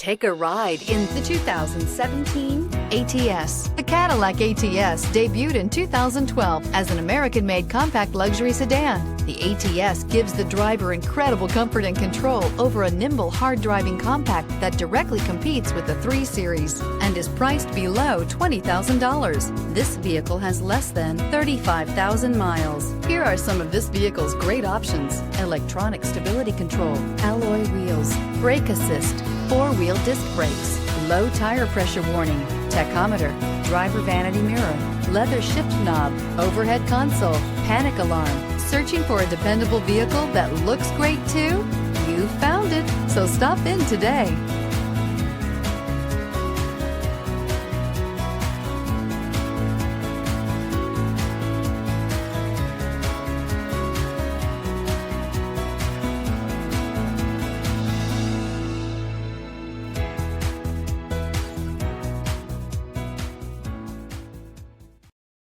Take a ride in the 2017 ATS. The Cadillac ATS debuted in 2012 as an American-made compact luxury sedan. The ATS gives the driver incredible comfort and control over a nimble, hard-driving compact that directly competes with the 3 Series and is priced below $20,000. This vehicle has less than 35,000 miles. Here are some of this vehicle's great options: electronic stability control, alloy wheels, brake assist, 4-wheel disc brakes, low tire pressure warning, tachometer, driver vanity mirror, leather shift knob, overhead console, panic alarm. Searching for a dependable vehicle that looks great too? You found it, so stop in today.